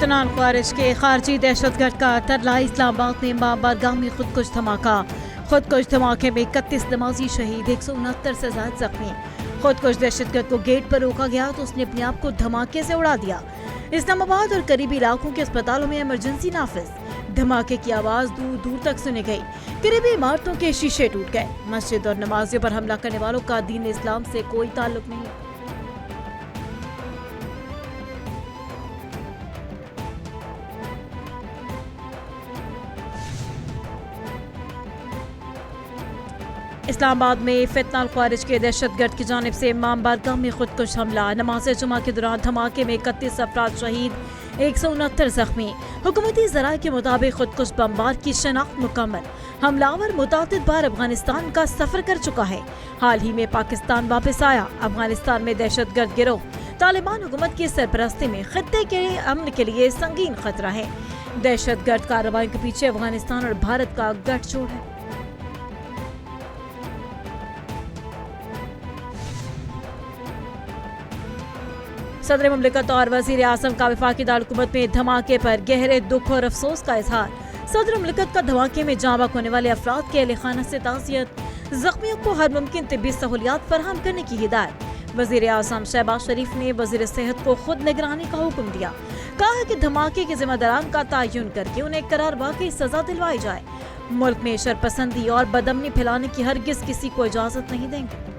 فتنان خوارج کے خارجی دہشت گرد کا ترلا اسلام آباد میں ماں بارگاہ میں خودکش دھماکہ خودکش دھماکے میں 31 نمازی شہید 169 سے زائد زخمی خودکش دہشت گرد کو گیٹ پر روکا گیا تو اس نے اپنے آپ کو دھماکے سے اڑا دیا اسلام آباد اور قریبی علاقوں کے اسپتالوں میں ایمرجنسی نافذ دھماکے کی آواز دور دور تک سنی گئی قریبی عمارتوں کے شیشے ٹوٹ گئے مسجد اور نمازیوں پر حملہ کرنے والوں کا دین اسلام سے کوئی تعلق نہیں اسلام آباد میں فتنہ الخوارج کے دہشت گرد کی جانب سے امام بارگاہ میں خودکش حملہ نماز جمعہ کے دوران دھماکے میں 31 افراد شہید 169 زخمی حکومتی ذرائع کے مطابق خودکش بمبار کی شناخت مکمل حملہ آور متعدد بار افغانستان کا سفر کر چکا ہے حال ہی میں پاکستان واپس آیا افغانستان میں دہشت گرد گروہ طالبان حکومت کی سرپرستی میں خطے کے امن کے لیے سنگین خطرہ ہے دہشت گرد کارروائیوں کے پیچھے افغانستان اور بھارت کا گٹھ جوڑ ہے صدر مملکت اور وزیر اعظم کا وفاقی دارالحکومت میں دھماکے پر گہرے دکھ اور افسوس کا اظہار صدر مملکت کا دھماکے میں جاں بحق ہونے والے افراد کے اہل خانہ سے تعزیت زخمیوں کو ہر ممکن طبی سہولیات فراہم کرنے کی ہدایت وزیر اعظم شہباز شریف نے وزیر صحت کو خود نگرانی کا حکم دیا کہا کہ دھماکے کے ذمہ داران کا تعین کر کے انہیں قرار واقعی سزا دلوائی جائے ملک میں شرپسندی اور بدامنی پھیلانے کی ہرگز کسی کو اجازت نہیں دیں گے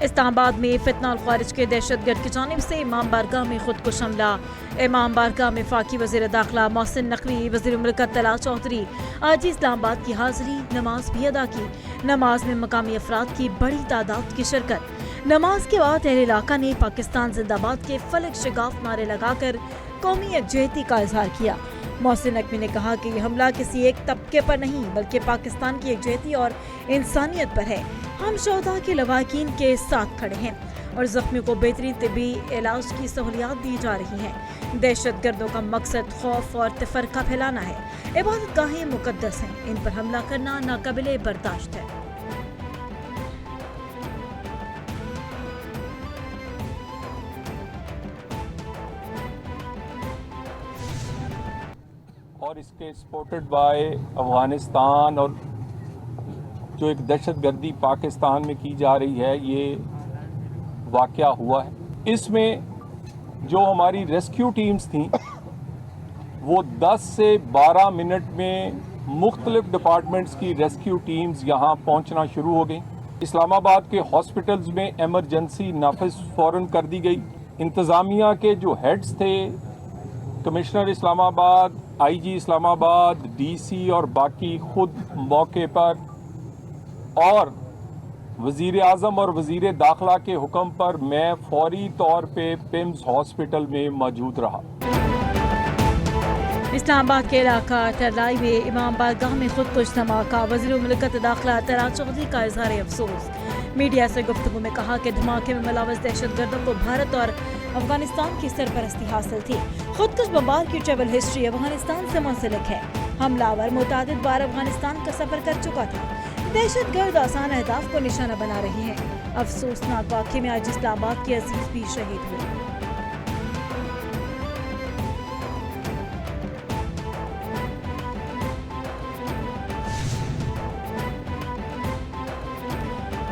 اسلام آباد میں فتنہ الخوارج کے دہشت گرد کی جانب سے امام بارگاہ میں خودکش حملہ امام بارگاہ میں وفاقی وزیر داخلہ محسن نقوی وزیر مملکت طلعت چودھری آج اسلام آباد کی حاضری نماز بھی ادا کی نماز میں مقامی افراد کی بڑی تعداد کی شرکت نماز کے بعد اہل علاقہ نے پاکستان زندہ باد کے فلک شگاف نعرے لگا کر قومی یکجہتی کا اظہار کیا محسن نقوی نے کہا کہ یہ حملہ کسی ایک طبقے پر نہیں بلکہ پاکستان کی یکجہتی اور انسانیت پر ہے ہم شہداء کے لواحقین کے ساتھ کھڑے ہیں اور زخمیوں کو بہترین طبی علاج کی سہولیات دی جا رہی ہیں دہشت گردوں کا مقصد خوف اور تفرقہ پھیلانا ہے عبادت گاہیں مقدس ہیں ان پر حملہ کرنا ناقابل برداشت ہے اور اس کے سپورٹڈ بائی افغانستان اور جو ایک دہشت گردی پاکستان میں کی جا رہی ہے یہ واقعہ ہوا ہے اس میں جو ہماری ریسکیو ٹیمز تھیں وہ 10 سے 12 منٹ میں مختلف ڈپارٹمنٹس کی ریسکیو ٹیمز یہاں پہنچنا شروع ہو گئیں اسلام آباد کے ہاسپٹلز میں ایمرجنسی نافذ فوراً کر دی گئی انتظامیہ کے جو ہیڈز تھے کمشنر اسلام آباد آئی جی اسلام آباد ڈی سی اور باقی خود موقع پر اور وزیر اعظم اور وزیر داخلہ کے حکم پر میں فوری طور پہ پیمز ہاسپٹل میں موجود رہا اسلام آباد کے علاقہ ترلائی میں امام بارگاہ میں خودکش دھماکہ وزیر مملکت داخلہ طلعت چودھری کا اظہار افسوس میڈیا سے گفتگو میں کہا کہ دھماکے میں ملوث دہشت گردوں کو بھارت اور افغانستان کی سرپرستی حاصل تھی خودکش بمبار کی ٹریول ہسٹری افغانستان سے منسلک ہے حملہ آور متعدد بار افغانستان کا سفر کر چکا تھا دہشت گرد آسان اہداف کو نشانہ بنا رہے ہیں افسوسناک واقعے میں آج اسلام آباد کے عزیز بھی شہید ہوئے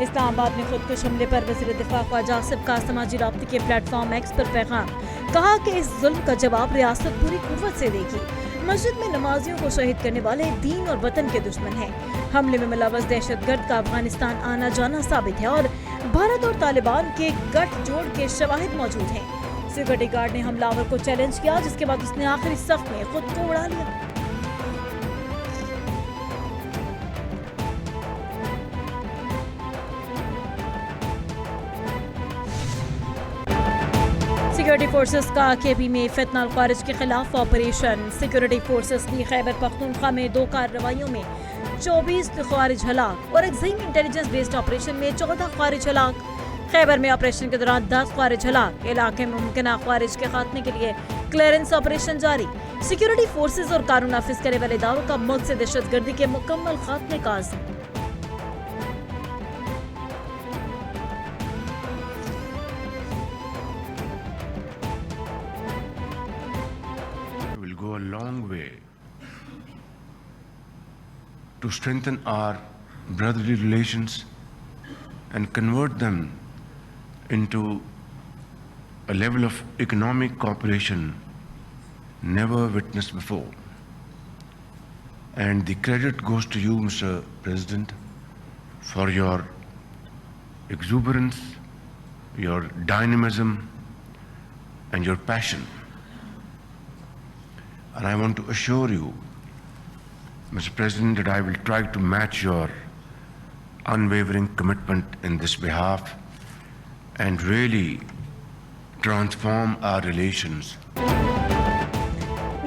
اسلام آباد میں خودکش حملے پر وزیر دفاع خواجہ آصف کا سماجی رابطے کے پلیٹ فارم ایکس پر پیغام کہا کہ اس ظلم کا جواب ریاست پوری قوت سے دے گی مسجد میں نمازیوں کو شہید کرنے والے دین اور وطن کے دشمن ہیں حملے میں ملوث دہشت گرد کا افغانستان آنا جانا ثابت ہے اور بھارت اور طالبان کے گٹھ جوڑ کے شواہد موجود ہیں سیکورٹی گارڈ نے حملہ آور کو چیلنج کیا جس کے بعد اس نے آخری صف میں خود کو اڑا لیا سیکورٹی فورسز کا کیبی میں فتنہ الخوارج کے خلاف آپریشن سیکورٹی فورسز کی خیبر پختونخوا میں 2 کارروائیوں میں 24 خوارج ہلاک اور ایگزیم انٹیلیجنس بیسڈ آپریشن میں 14 خوارج ہلاک خیبر میں آپریشن کے دوران 10 خوارج ہلاک علاقے میں ممکنہ خوارج کے خاتمے کے لیے کلیئرنس آپریشن جاری سیکورٹی فورسز اور قانون نافذ کرنے والے اداروں کا مقصد دہشت گردی کے مکمل خاتمے کا عزم to strengthen our brotherly relations and convert them into a level of economic cooperation never witnessed before. And the credit goes to you, Mr. President, for your exuberance, your dynamism, and your passion. And I want to assure you, Mr. President, that I will try to match your unwavering commitment in this behalf and really transform our relations.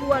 QR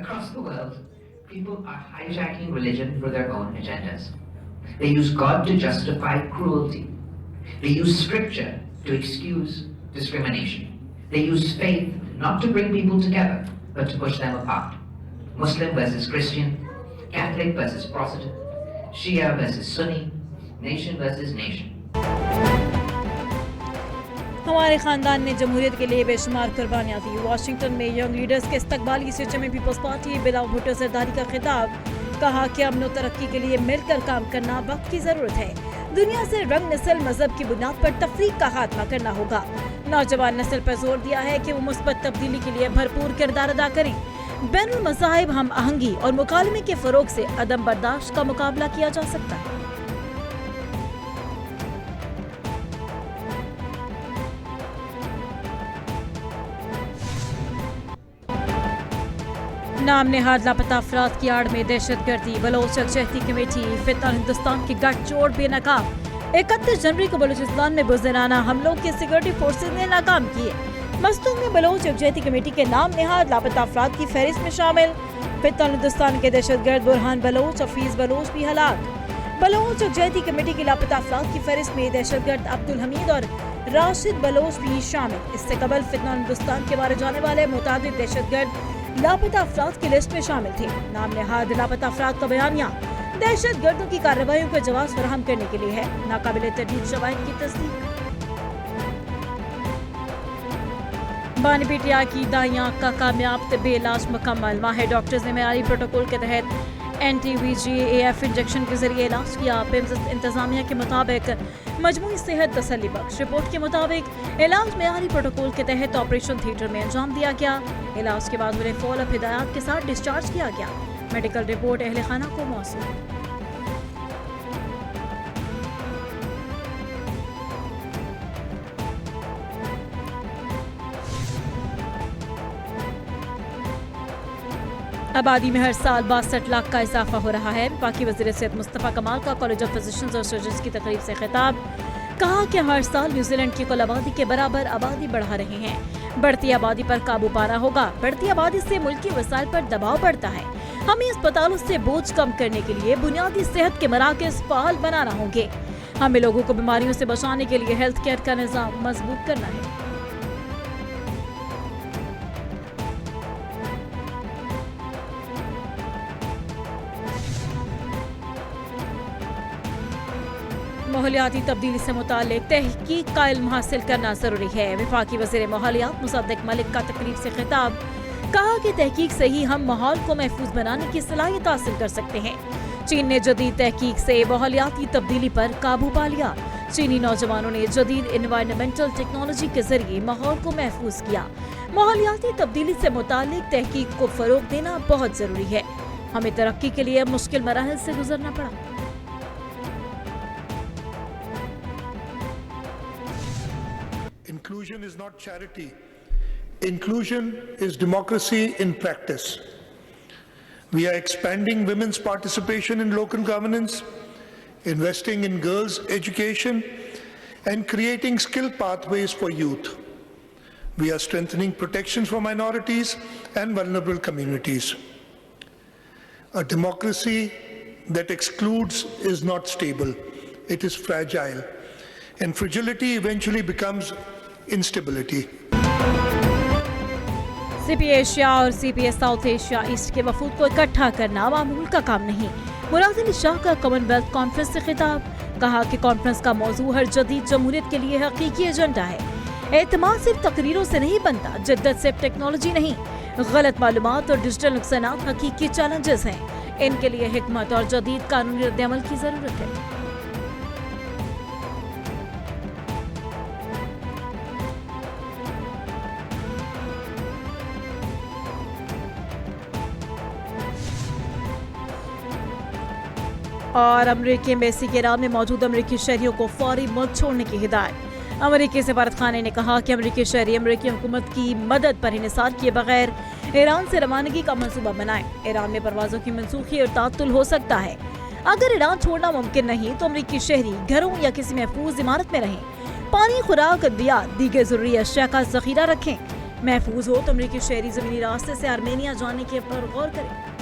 Across the world, People are hijacking religion for their own agendas. They use God to justify cruelty. They use scripture to excuse discrimination. They use faith not to bring people together, but to push them apart. Muslim versus Christian, Catholic versus Protestant, Shia versus Sunni, nation versus nation. ہمارے خاندان نے جمہوریت کے لیے بے شمار قربانیاں دی. Washington میں ینگ لیڈرز کے استقبالی سیشن میں پیپلز پارٹی بلا بھٹو زرداری کا خطاب. کہا کہ امن و ترقی کے لیے مل کر کام کرنا وقت کی ضرورت ہے. دنیا سے رنگ نسل مذہب کی بنیاد پر تفریق کا خاتمہ کرنا ہوگا. نوجوان نسل پر زور دیا ہے کہ وہ مثبت تبدیلی کے لیے بھرپور کردار ادا کریں. بین المذاہب ہم آہنگی اور مکالمے کے فروغ سے عدم برداشت کا مقابلہ کیا جا سکتا ہے. نام نہاد لاپتہ افراد کی آڑ میں دہشت گردی. بلوچ یکجہتی کمیٹی فتنہ ہندوستان کی گٹھ جوڑ بے ناکام. 31 جنوری کو بلوچستان میں بزدلانہ حملوں کے سیکورٹی فورسز نے ناکام کیے. مستونگ میں بلوچ یکجہتی کمیٹی کے نام نہاد لاپتہ افراد کی فہرست میں شامل. فتنہ ہندوستان کے دہشت گرد برہان بلوچ، حفیظ بلوچ بھی ہلاک. بلوچ یکجہتی کمیٹی کی لاپتہ افراد کی فہرست میں دہشت گرد عبدالحمید اور راشد بلوچ بھی شامل. اس سے قبل فتنہ ہندوستان کے مارے جانے والے متعدد دہشت گرد لاپتہ افراد کی لسٹ میں شامل تھے. نام نہاد لاپتہ افراد کا بیانیہ دہشت گردوں کی کارروائیوں کو جواز فراہم کرنے کے لیے ہے. ناقابل تردید شواہد کی تصدیق. بانی پیٹیا کی دائیں آنکھ کا کامیاب طبی علاج مکمل. ماہر ڈاکٹرز نے معیاری پروٹوکول کے تحت NTVGAF انجیکشن کے ذریعے علاج کیا. پیمز انتظامیہ کے مطابق مجموعی صحت تسلی بخش. رپورٹ کے مطابق علاج معیاری پروٹوکول کے تحت آپریشن تھیٹر میں انجام دیا گیا. علاج کے بعد انہیں فالو اپ ہدایات کے ساتھ ڈسچارج کیا گیا. میڈیکل رپورٹ اہل خانہ کو موصول. آبادی میں ہر سال 62 لاکھ کا اضافہ ہو رہا ہے. وفاقی وزیر صحت مصطفیٰ کمال کا کالج آف فزیشنز اور سرجنز کی تقریب سے خطاب. کہا کہ ہر سال نیوزی لینڈ کی کل آبادی کے برابر آبادی بڑھا رہے ہیں. بڑھتی آبادی پر قابو پانا ہوگا. بڑھتی آبادی سے ملکی وسائل پر دباؤ بڑھتا ہے. ہمیں اسپتالوں سے بوجھ کم کرنے کے لیے بنیادی صحت کے مراکز فعال بنانا ہوں گے. ہمیں لوگوں کو بیماریوں سے بچانے کے لیے ہیلتھ کیئر کا نظام مضبوط کرنا ہے. ماحولیاتی تبدیلی سے متعلق تحقیق کا علم حاصل کرنا ضروری ہے. وفاقی وزیر ماحولیات مصدق ملک کا تقریب سے خطاب. کہا کہ تحقیق سے ہی ہم ماحول کو محفوظ بنانے کی صلاحیت حاصل کر سکتے ہیں. چین نے جدید تحقیق سے ماحولیاتی تبدیلی پر قابو پا لیا. چینی نوجوانوں نے جدید انوائرنمنٹل ٹیکنالوجی کے ذریعے ماحول کو محفوظ کیا. ماحولیاتی تبدیلی سے متعلق تحقیق کو فروغ دینا بہت ضروری ہے. ہمیں ترقی کے لیے مشکل مراحل سے گزرنا پڑا. Inclusion is not charity. Inclusion is democracy in practice. We are expanding women's participation in local governance, investing in girls' education, and creating skill pathways for youth. We are strengthening protections for minorities and vulnerable communities. A democracy that excludes is not stable. It is fragile. And fragility eventually becomes instability. CP Asia اور CP south Asia asset کے وفود کو اکٹھا کرنا معمول کا کام نہیں. مراد علی شاہ کا کامن ویلتھ کانفرنس سے خطاب. کہا کہ کانفرنس کا موضوع ہر جدید جمہوریت کے لیے حقیقی ایجنڈا ہے. اعتماد صرف تقریروں سے نہیں بنتا. جدت صرف ٹیکنالوجی نہیں. غلط معلومات اور ڈیجیٹل نقصانات حقیقی چیلنجز ہیں. ان کے لیے حکمت اور جدید قانونی رد عمل کی ضرورت ہے. اور امریکی ایمبیسی کے ایران میں موجود امریکی شہریوں کو فوری ملک چھوڑنے کی ہدایت. امریکی سفارت خانے نے کہا کہ امریکی شہری امریکی حکومت کی مدد پر انحصار کیے بغیر ایران سے روانگی کا منصوبہ بنائیں. ایران میں پروازوں کی منسوخی اور تعطل ہو سکتا ہے. اگر ایران چھوڑنا ممکن نہیں تو امریکی شہری گھروں یا کسی محفوظ عمارت میں رہیں. پانی، خوراک، ادویات، دیگر ضروری اشیاء کا ذخیرہ رکھیں. محفوظ ہو تو امریکی شہری زمینی راستے سے آرمینیا جانے کے پر غور کریں.